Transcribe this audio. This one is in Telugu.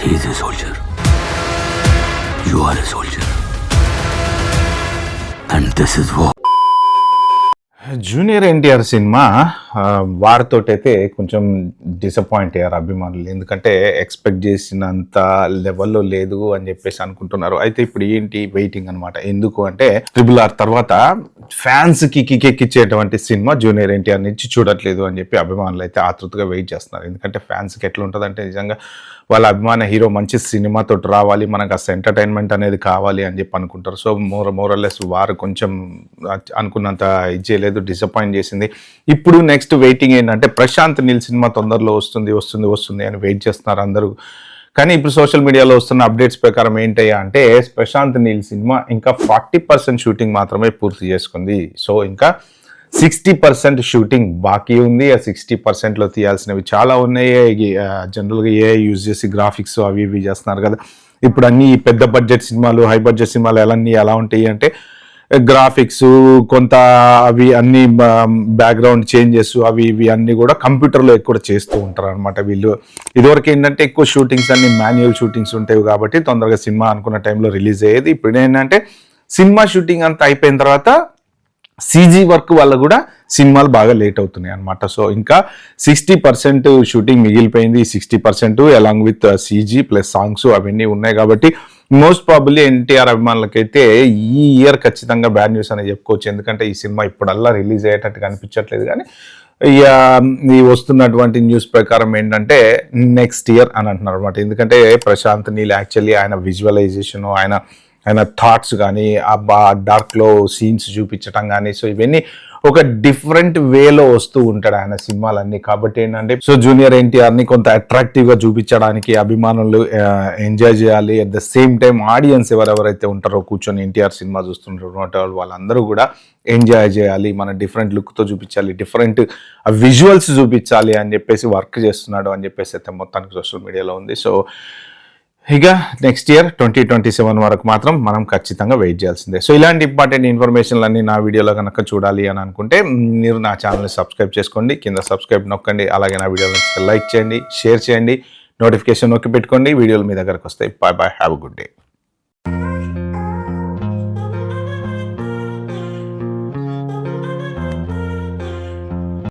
He is a soldier. You are a soldier. And this is war. Junior NTR cinema వారితోటైతే కొంచెం డిసప్పాయింట్ అయ్యారు అభిమానులు. ఎందుకంటే ఎక్స్పెక్ట్ చేసినంత లెవెల్లో లేదు అని చెప్పేసి అనుకుంటున్నారు. అయితే ఇప్పుడు ఏంటి వెయిటింగ్ అనమాట. ఎందుకు అంటే RRR తర్వాత ఫ్యాన్స్కి కిక్కిచ్చేటువంటి సినిమా జూనియర్ ఎన్టీఆర్ నుంచి చూడట్లేదు అని చెప్పి అభిమానులు అయితే ఆతృతగా వెయిట్ చేస్తున్నారు. ఎందుకంటే ఫ్యాన్స్కి ఎట్లా ఉంటుందంటే నిజంగా వాళ్ళ అభిమాన హీరో మంచి సినిమాతో రావాలి, మనకు అసలు ఎంటర్టైన్మెంట్ అనేది కావాలి అని చెప్పి అనుకుంటారు. సో మోరల్లెస్ వారు కొంచెం అనుకున్నంత ఇది చేయలేదు, డిసప్పాయింట్ చేసింది. ఇప్పుడు నెక్స్ట్ వెయిటింగ్ ఏంటంటే ప్రశాంత్ నీల్ సినిమా తొందరలో వస్తుంది అని వెయిట్ చేస్తున్నారు అందరూ. కానీ ఇప్పుడు సోషల్ మీడియాలో వస్తున్న అప్డేట్స్ ప్రకారం ఏంటయ్యా అంటే ప్రశాంత్ నీల్ సినిమా ఇంకా 40% షూటింగ్ మాత్రమే పూర్తి చేసుకుంది. సో ఇంకా 60% షూటింగ్ బాకీ ఉంది. ఆ 60%లో తీయాల్సినవి చాలా ఉన్నాయి. జనరల్గా AI యూజ్ చేసి గ్రాఫిక్స్ అవి ఇవి చేస్తున్నారు కదా. ఇప్పుడు అన్ని పెద్ద బడ్జెట్ సినిమాలు, హై బడ్జెట్ సినిమాలు ఎలా ఉంటాయి అంటే గ్రాఫిక్స్ కొంత అవి అన్ని బ్యాక్గ్రౌండ్ చేంజెస్ అవి ఇవి అన్ని కూడా కంప్యూటర్లో ఎక్కువ చేస్తూ ఉంటారు అనమాట వీళ్ళు. ఇదివరకు ఏంటంటే ఎక్కువ షూటింగ్స్ అన్ని మాన్యువల్ షూటింగ్స్ ఉంటాయి కాబట్టి తొందరగా సినిమా అనుకున్న టైంలో రిలీజ్ అయ్యేది. ఇప్పుడు ఏంటంటే సినిమా షూటింగ్ అంతా అయిపోయిన తర్వాత CG వర్క్ వల్ల కూడా సినిమాలు బాగా లేట్ అవుతున్నాయి అనమాట. సో ఇంకా 60% షూటింగ్ మిగిలిపోయింది. 60% along with CG plus songs అవన్నీ ఉన్నాయి కాబట్టి మోస్ట్ ప్రాబబ్లీ ఎన్టీఆర్ అభిమానులకైతే ఈ ఇయర్ ఖచ్చితంగా బ్యాడ్ న్యూస్ అని చెప్పుకోవచ్చు. ఎందుకంటే ఈ సినిమా ఇప్పుడల్లా రిలీజ్ అయ్యేటట్టుగా అనిపించట్లేదు. కానీ ఈ వస్తున్నటువంటి న్యూస్ ప్రకారం ఏంటంటే నెక్స్ట్ ఇయర్ అని అంటున్నారు అనమాట. ఎందుకంటే ప్రశాంత్ నీల్ యాక్చువల్లీ ఆయన విజువలైజేషన్, ఆయన థాట్స్ కానీ ఆ డార్క్లో సీన్స్ చూపించటం కానీ సో ఇవన్నీ ఒక డిఫరెంట్ వేలో వస్తూ ఉంటాడు ఆయన సినిమాలన్నీ. కాబట్టి ఏంటంటే సో జూనియర్ ఎన్టీఆర్ని కొంత అట్రాక్టివ్గా చూపించడానికి అభిమానులు ఎంజాయ్ చేయాలి. At the same time audience ఎవరెవరైతే ఉంటారో కూర్చొని ఎన్టీఆర్ సినిమా చూస్తుంటారో వాళ్ళందరూ కూడా ఎంజాయ్ చేయాలి, మన డిఫరెంట్ లుక్తో చూపించాలి, డిఫరెంట్ విజువల్స్ చూపించాలి అని చెప్పేసి వర్క్ చేస్తున్నాడు అని చెప్పేసి అయితే మొత్తానికి సోషల్ మీడియాలో ఉంది. సో ఇక నెక్స్ట్ ఇయర్ 2027 వరకు మాత్రం మనం ఖచ్చితంగా వెయిట్ చేయాల్సిందే. సో ఇలాంటి ఇంపార్టెంట్ ఇన్ఫర్మేషన్లు అన్నీ నా వీడియోలో కనుక చూడాలి అని అనుకుంటే మీరు నా ఛానల్ని సబ్స్క్రైబ్ చేసుకోండి, కింద సబ్స్క్రైబ్ నొక్కండి. అలాగే నా వీడియోని లైక్ చేయండి, షేర్ చేయండి, నోటిఫికేషన్ నొక్కి పెట్టుకోండి. వీడియోలు మీ దగ్గరకు వస్తాయి. Bye bye, have a good day.